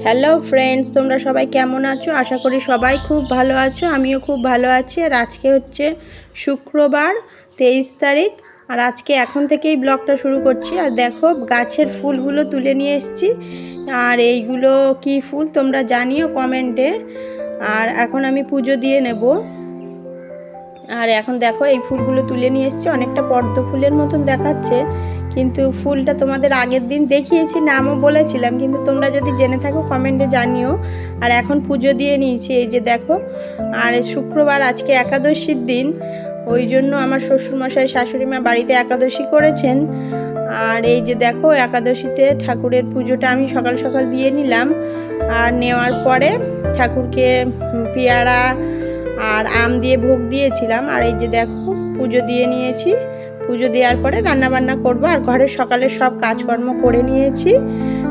Hello friends, তোমরা সবাই কেমন আছো? আশা করি সবাই খুব ভালো আছো। আমিও খুব ভালো আছি। আর আজকে হচ্ছে শুক্রবার 23 তারিখ। আর আজকে এখন থেকেই ব্লগটা শুরু করছি। আর দেখো গাছের ফুলগুলো তুলে নিয়ে এসেছি। আর এইগুলো কি ফুল তোমরা জানিও কমেন্টে। আর এখন আমি পুজো দিয়ে নেব। আর এখন দেখো এই ফুলগুলো তুলে নিয়ে এসেছি। অনেকটা পদ্ম ফুলের মতন দেখাচ্ছে, কিন্তু ফুলটা তোমাদের আগের দিন দেখিয়েছি, নামও বলেছিলাম, কিন্তু তোমরা যদি জেনে থাকো কমেন্টে জানিও। আর এখন পুজো দিয়ে নিয়েছি, এই যে দেখো। আর শুক্রবার আজকে একাদশীর দিন, ওই জন্য আমার শ্বশুরমশাই শাশুড়িমা বাড়িতে একাদশী করেছেন। আর এই যে দেখো একাদশীতে ঠাকুরের পুজোটা আমি সকাল সকাল দিয়ে নিলাম। আর নেওয়ার পরে ঠাকুরকে পেয়ারা আর আম দিয়ে ভোগ দিয়েছিলাম। আর এই যে দেখো পুজো দিয়ে নিয়েছি। পুজো দেওয়ার পরে রান্নাবান্না করব। আর ঘরের সকালের সব কাজকর্ম করে নিয়েছি।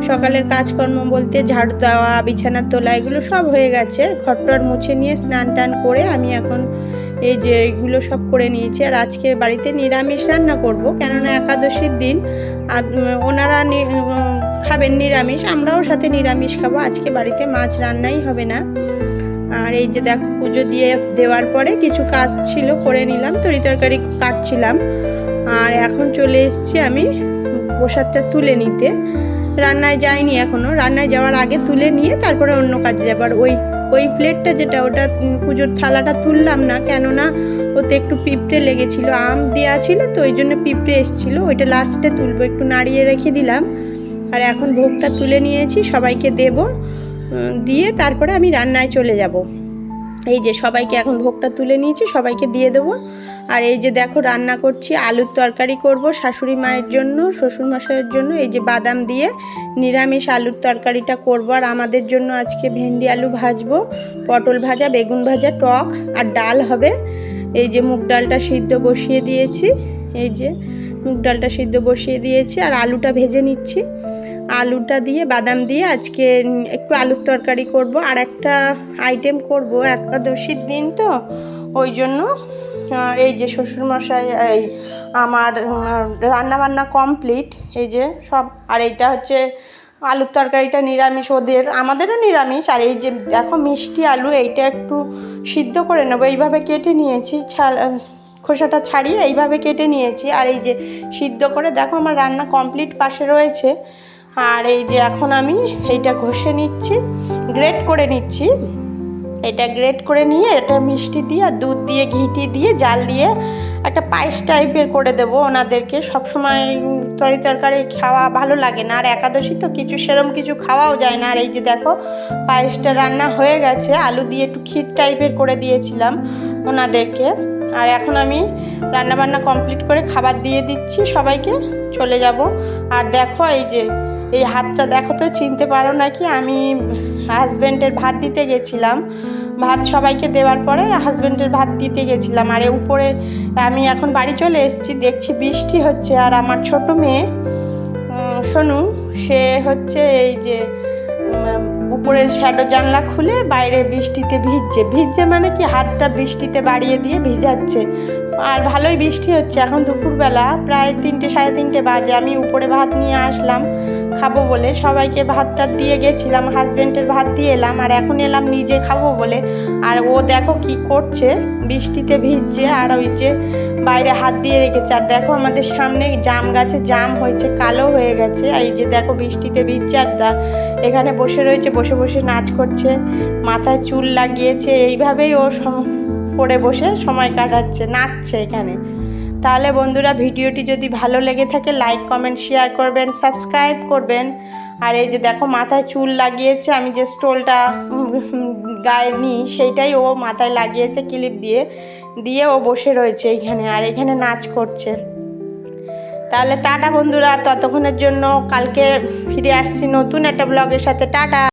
সকালের কাজকর্ম বলতে ঝাড়ু দেওয়া, বিছানার তোলা, এগুলো সব হয়ে গেছে। ঘরটর মুছে নিয়ে স্নান টান করে আমি এখন এই যে এগুলো সব করে নিয়েছি। আর আজকে বাড়িতে নিরামিষ রান্না করব, কেননা একাদশীর দিন। আর ওনারা খাবেন নিরামিষ, আমরাও সাথে নিরামিষ খাবো। আজকে বাড়িতে মাছ রান্নাই হবে না। আর এই যে দেখো পুজো দিয়ে দেওয়ার পরে কিছু কাজ ছিল করে নিলাম, তরকারি কাটছিলাম। আর এখন চলে এসেছি আমি প্রসাদটা তুলে নিতে। রান্নায় যাইনি এখনও, রান্নায় যাওয়ার আগে তুলে নিয়ে তারপরে অন্য কাজে যাবার। ওই প্লেটটা যেটা, ওটা পুজোর থালাটা তুললাম না, কেননা ওতে একটু পিঁপড়ে লেগেছিল, আম দেওয়া ছিল তো ওই জন্য পিঁপড়ে এসেছিলো। ওইটা লাস্টে তুলবো, একটু নাড়িয়ে রেখে দিলাম। আর এখন ভোগটা তুলে নিয়েছি, সবাইকে দেব, দিয়ে তারপরে আমি রান্নায় চলে যাব। এই যে সবাইকে এখন ভোগটা তুলে নিয়েছি, সবাইকে দিয়ে দেবো। আর এই যে দেখো রান্না করছি, আলুর তরকারি করব শাশুড়ি মায়ের জন্য, শ্বশুরমশাইয়ের জন্য। এই যে বাদাম দিয়ে নিরামিষ আলুর তরকারিটা করব। আর আমাদের জন্য আজকে ভেন্ডি আলু ভাজবো, পটল ভাজা, বেগুন ভাজা, টক আর ডাল হবে। এই যে মুগ ডালটা সিদ্ধ বসিয়ে দিয়েছি, এই যে মুগ ডালটা সিদ্ধ বসিয়ে দিয়েছি। আর আলুটা ভেজে নিচ্ছি। আলুটা দিয়ে বাদাম দিয়ে আজকে একটু আলুর তরকারি করব। আর একটা আইটেম করব, একাদশীর দিন তো ওই জন্য। এই যে শ্বশুরমশাই, এই আমার রান্নাবান্না কমপ্লিট, এই যে সব। আর এইটা হচ্ছে আলুর তরকারিটা নিরামিষ, ওদের আমাদেরও নিরামিষ। আর এই যে দেখো মিষ্টি আলু, এইটা একটু সিদ্ধ করে নেবো, এইভাবে কেটে নিয়েছি, খোসাটা ছাড়িয়ে এইভাবে কেটে নিয়েছি। আর এই যে সিদ্ধ করে দেখো আমার রান্না কমপ্লিট পাশে রয়েছে। আর এই যে এখন আমি এইটা ঘষে নিচ্ছি, গ্রেট করে নিচ্ছি। এটা গ্রেট করে নিয়ে এটা মিষ্টি দিয়ে আর দুধ দিয়ে ঘিটি দিয়ে জাল দিয়ে একটা পায়েস টাইপের করে দেবো ওনাদেরকে। সবসময় তরকারি খাওয়া ভালো লাগে না, আর একাদশী তো সেরকম কিছু খাওয়াও যায় না। আর এই যে দেখো পায়েসটা রান্না হয়ে গেছে, আলু দিয়ে একটু ক্ষীর টাইপের করে দিয়েছিলাম ওনাদেরকে। আর এখন আমি রান্নাবান্না কমপ্লিট করে খাবার দিয়ে দিচ্ছি, সবাইকে চলে যাব। আর দেখো এই যে এই হাতটা দেখো তো, চিনতে পারো নাকি? আমি হাজব্যান্ডের ভাত দিতে গেছিলাম, ভাত সবাইকে দেওয়ার পরে হাজব্যান্ডের ভাত দিতে গেছিলাম। আর উপরে আমি এখন বাড়ি চলে এসেছি, দেখছি বৃষ্টি হচ্ছে। আর আমার ছোট মেয়ে সোনু, সে হচ্ছে এই যে উপরের শ্যাডো জানলা খুলে বাইরে বৃষ্টিতে ভিজছে মানে কি, হাতটা বৃষ্টিতে বাড়িয়ে দিয়ে ভিজাচ্ছে। আর ভালোই বৃষ্টি হচ্ছে। এখন দুপুরবেলা প্রায় 3টে সাড়ে 3টে বাজে। আমি উপরে ভাত নিয়ে আসলাম খাবো বলে, সবাইকে ভাতটা দিয়ে গেছিলাম, হাজব্যান্ডের ভাত দিয়ে এলাম। আর এখন এলাম নিজে খাবো বলে। আর ও দেখো কি করছে, বৃষ্টিতে ভিজছে আর ওই যে বাইরে হাত দিয়ে রেখেছে। আর দেখো আমাদের সামনে জাম গাছে জাম হয়েছে, কালো হয়ে গেছে। আর এই যে দেখো বৃষ্টিতে ভিজছে আর এখানে বসে রয়েছে, বসে বসে নাচ করছে, মাথায় চুল লাগিয়েছে, এইভাবেই ও পড়ে বসে সময় কাটাচ্ছে, নাচছে এখানে। তাহলে বন্ধুরা ভিডিওটি যদি ভালো লেগে থাকে লাইক কমেন্ট শেয়ার করবেন, সাবস্ক্রাইব করবেন। আর এই যে দেখো মাথায় চুল লাগিয়েছে, আমি যে স্টোলটা গায়ে নিই সেইটাই ও মাথায় লাগিয়েছে ক্লিপ দিয়ে ও বসে রয়েছে এইখানে। আর এখানে নাচ করছে। তাহলে টাটা বন্ধুরা, ততক্ষণের জন্য কালকে ফিরে আসছি নতুন একটা ব্লগের সাথে। টাটা।